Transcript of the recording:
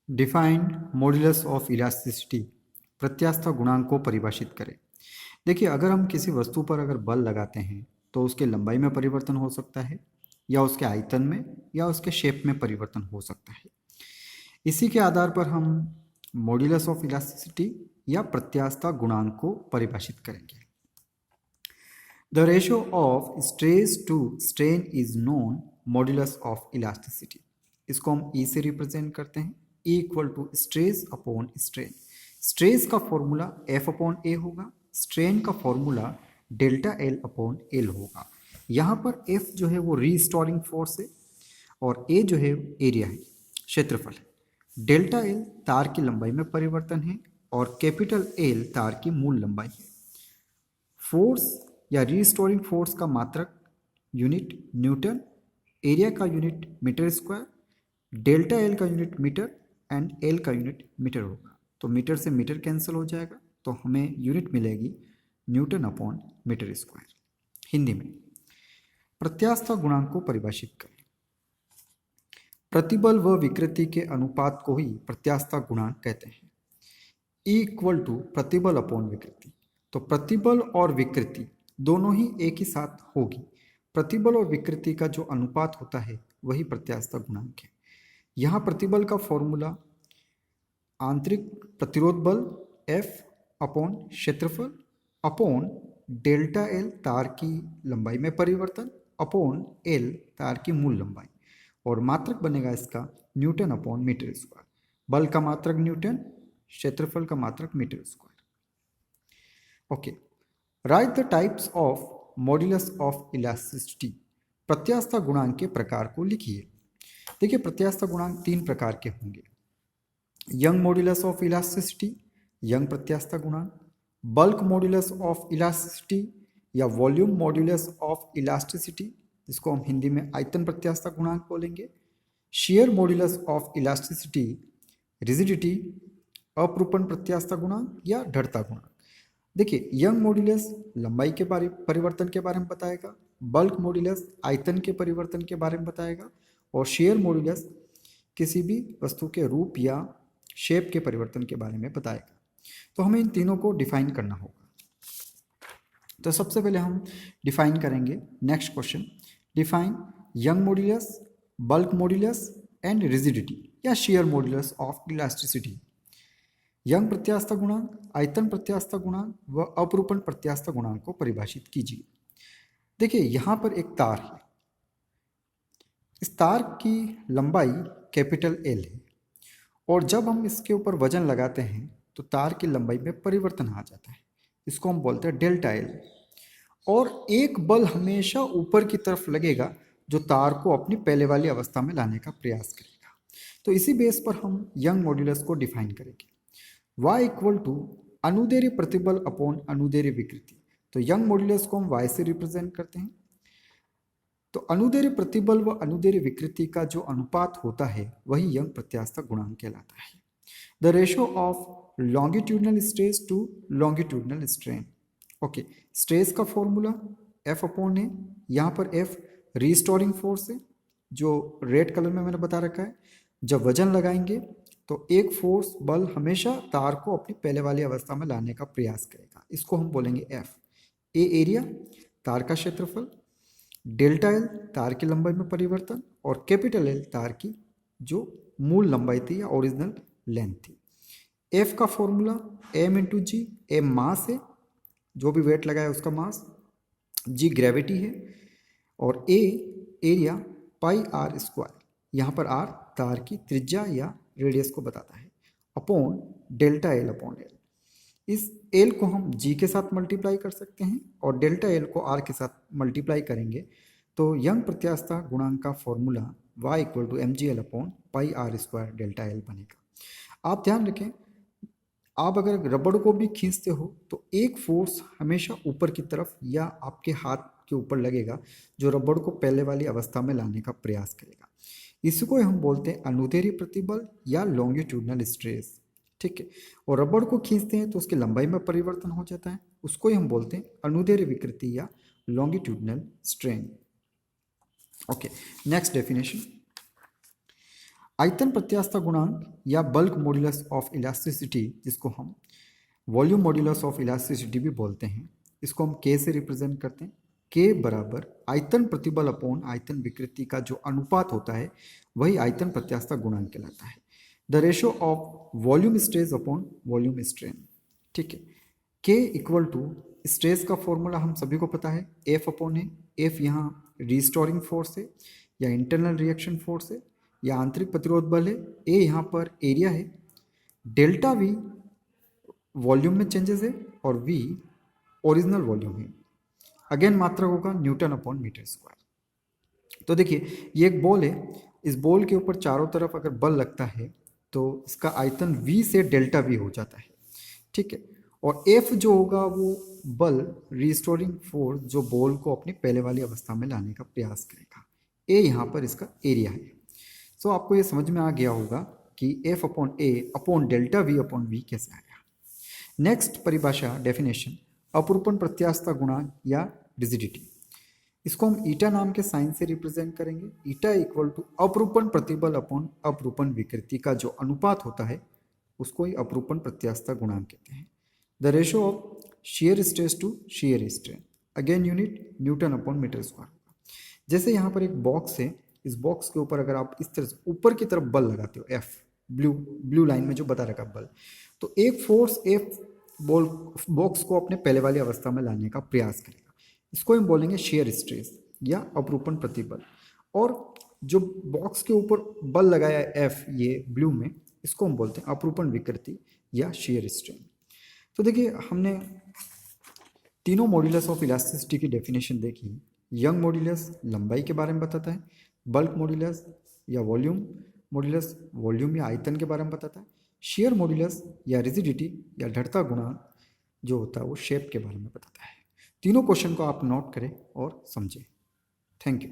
Defined modulus of elasticity, प्रत्यास्थ गुणांक को परिभाषित करें। देखिए, अगर हम किसी वस्तु पर अगर बल लगाते हैं तो उसके लंबाई में परिवर्तन हो सकता है, या उसके आयतन में, या उसके शेप में परिवर्तन हो सकता है। इसी के आधार पर हम मॉड्यूलस ऑफ इलास्टिसिटी या प्रत्यास्थ गुणांक को परिभाषित करेंगे। The ratio of stress to strain is known modulus of elasticity. इसको हम ई से रिप्रेजेंट करते हैं, E equal to stress upon strain. Stress का फॉर्मूला एफ अपॉन ए होगा, स्ट्रेन का formula delta L upon L होगा। यहाँ पर एफ जो है वो रीस्टोरिंग फोर्स है, और ए जो है एरिया है, क्षेत्रफल है। डेल्टा एल तार की लंबाई में परिवर्तन है, और कैपिटल एल तार की मूल लंबाई है। फोर्स या रीस्टोरिंग फोर्स का मात्रक यूनिट न्यूटन, एरिया का unit metre square, delta L का यूनिट मीटर एंड एल का यूनिट मीटर होगा। तो मीटर से मीटर कैंसिल हो जाएगा, तो हमें यूनिट मिलेगी newton upon metre square. Hindi में प्रत्यास्थ गुणांक को परिभाषित करें। प्रतिबल व विकृति के अनुपात को ही प्रत्यास्थ गुणांक कहते हैं। E इक्वल टू प्रतिबल अपॉन विकृति। तो प्रतिबल और विकृति दोनों ही एक ही साथ होगी। प्रतिबल और विकृति का जो अनुपात होता है वही प्रत्यास्थ गुणांक है। यहाँ प्रतिबल का फॉर्मूला आंतरिक प्रतिरोध बल F अपॉन क्षेत्रफल अपॉन डेल्टा एल तार की लंबाई में परिवर्तन अपॉन एल तार की मूल लंबाई, और मात्रक बनेगा इसका न्यूटन अपॉन मीटर स्क्वायर। बल का मात्रक न्यूटन, क्षेत्रफल का मात्रक metre square. Okay, write the types of modulus of elasticity. प्रत्यास्थ गुणांक के प्रकार को लिखिए। देखिए, प्रत्यास्थ गुणांक तीन प्रकार के होंगे। Young modulus of elasticity, Young प्रत्यास्थ गुणांक, बल्क मॉड्यूलस ऑफ इलास्टिसिटी या वॉल्यूम मॉड्यूलस ऑफ इलास्टिसिटी, जिसको हम हिंदी में आयतन प्रत्यास्थ गुणांक बोलेंगे, share modulus of elasticity, rigidity, अपरूपण प्रत्यास्थ गुणांक या ढरता गुणांक। देखिए, यंग मॉड्यूलस लंबाई के परिवर्तन के बारे में बताएगा, बल्क मॉड्यूलस आयतन के परिवर्तन के बारे में बताएगा, और शेयर मॉड्यूलस किसी भी वस्तु के रूप या शेप के परिवर्तन के बारे में बताएगा। तो हमें इन तीनों को डिफाइन करना होगा। तो सबसे पहले हम डिफाइन करेंगे next question. Define Young modulus, bulk modulus and rigidity या shear modulus of elasticity. Young प्रत्यास्थ गुणांक, आयतन प्रत्यास्थ गुणांक व अपरूपण प्रत्यास्थ गुणांक को परिभाषित कीजिए। देखिए, यहाँ पर एक तार है, इस तार की लंबाई कैपिटल एल है, और जब हम इसके ऊपर वजन लगाते हैं तो तार की लंबाई में परिवर्तन आ जाता है, इसको हम बोलते हैं डेल्टा एल। और एक बल हमेशा ऊपर की तरफ लगेगा जो तार को अपनी पहले वाली अवस्था में लाने का प्रयास करेगा। तो इसी बेस पर हम यंग मॉड्यूलस को डिफाइन करेंगे। y इक्वल टू अनुदैर्ध्य प्रतिबल अपॉन अनुदैर्ध्य विकृति। तो यंग मॉड्यूलस को हम y से रिप्रेजेंट करते हैं। तो अनुदैर्ध्य प्रतिबल व अनुदैर्ध्य विकृति का जो अनुपात होता है वही यंग प्रत्यास्थ गुणांक कहलाता है। The ratio of longitudinal stress to longitudinal strain. Okay, stress का फॉर्मूला F अपॉन ए, यहाँ पर F रीस्टोरिंग फोर्स है जो रेड कलर में मैंने बता रखा है। जब वजन लगाएंगे तो एक फोर्स बल हमेशा तार को अपनी पहले वाली अवस्था में लाने का प्रयास करेगा, इसको हम बोलेंगे F। ए एरिया, तार का क्षेत्रफल, डेल्टा एल तार की लंबाई में परिवर्तन, और कैपिटल एल तार की जो मूल लंबाई थी या ओरिजिनल लेंथ थी। एफ का फॉर्मूला एम इंटू जी, एम मास है, जो भी वेट लगाया उसका मास, जी ग्रेविटी है, और ए एरिया पाई आर स्क्वायर, यहाँ पर आर तार की त्रिज्या या रेडियस को बताता है, upon delta L upon L. इस एल को हम जी के साथ मल्टीप्लाई कर सकते हैं, और डेल्टा एल को आर के साथ मल्टीप्लाई करेंगे तो यंग प्रत्यास्थ गुणांक का formula y equal to M G L upon pi R square delta L बनेगा। आप ध्यान रखें, आप अगर रबड़ को भी खींचते हो तो एक फोर्स हमेशा ऊपर की तरफ या आपके हाथ के ऊपर लगेगा जो रबड़ को पहले वाली अवस्था में लाने का प्रयास करेगा। इसको हम बोलते हैं अनुदैर्ध्य प्रतिबल या लॉन्गिट्यूडनल स्ट्रेस, ठीक है। और रबड़ को खींचते हैं तो उसकी लंबाई में परिवर्तन हो जाता है, उसको ही हम बोलते हैं अनुदैर्ध्य विकृति या longitudinal strain. Okay, next definition. आयतन प्रत्यास्थता गुणांक या बल्क मॉड्यूलस ऑफ इलास्टिसिटी, जिसको हम वॉल्यूम मॉड्यूलस ऑफ इलास्टिसिटी भी बोलते हैं, इसको हम के से रिप्रेजेंट करते हैं। के बराबर आयतन प्रतिबल अपॉन आयतन विकृति का जो अनुपात होता है वही आयतन प्रत्यास्थता गुणांक कहलाता है। The ratio of volume stress upon volume strain. ठीक है, के इक्वल टू स्ट्रेस का फॉर्मूला हम सभी को पता है, एफ अपॉन है। एफ यहाँ रिस्टोरिंग फोर्स है या इंटरनल रिएक्शन फोर्स है या आंतरिक प्रतिरोध बल है। ए यहाँ पर एरिया है। डेल्टा वी वॉल्यूम में चेंजेस है और वी ओरिजिनल वॉल्यूम है। अगेन मात्रक होगा न्यूटन अपॉन मीटर स्क्वायर। तो देखिए ये एक बॉल है, इस बॉल के ऊपर चारों तरफ अगर बल लगता है तो इसका आयतन वी से डेल्टा वी हो जाता है। ठीक है, और एफ जो होगा वो बल रिस्टोरिंग फोर्स जो बॉल को अपनी पहले वाली अवस्था में लाने का प्रयास करेगा। ए यहाँ पर इसका एरिया है। सो आपको ये समझ में आ गया होगा कि F upon A upon delta V upon V कैसे आया। नेक्स्ट परिभाषा डेफिनेशन, अपरूपण प्रत्यास्थता गुणांक या रिजिडिटी। इसको हम ईटा नाम के साइन से रिप्रेजेंट करेंगे। ईटा इक्वल टू अपरूपण प्रतिबल अपॉन अपरूपण विकृति का जो अनुपात होता है उसको ही अपरूपण प्रत्यास्थता गुणांक कहते हैं। The ratio of shear stress to shear strain, again unit newton upon metre square. जैसे यहाँ पर एक बॉक्स है, इस बॉक्स के ऊपर अगर आप इस तरह से ऊपर की तरफ बल लगाते हो, एफ ब्लू लाइन में जो बता रखा बल, तो एक फोर्स एफ बॉल बॉक्स को अपने पहले वाली अवस्था में लाने का प्रयास करेगा। इसको हम बोलेंगे shear स्ट्रेस या अपरूपण प्रतिबल। और जो बॉक्स के ऊपर बल लगाया है एफ ये ब्लू में, इसको हम बोलते हैं अपरूपण विकृति या shear स्ट्रेन। तो देखिए हमने तीनों मॉड्यूलस ऑफ इलास्टिसिटी की डेफिनेशन देखी। यंग मॉड्यूलस लंबाई के बारे में बताता है, बल्क मॉड्यूलस या वॉल्यूम मॉड्यूलस वॉल्यूम या आयतन के बारे में बताता है, shear मॉड्यूलस या रिजिडिटी या ढरता गुणांक जो होता है वो शेप के बारे में बताता है। तीनों क्वेश्चन को आप नोट करें और समझें। Thank you.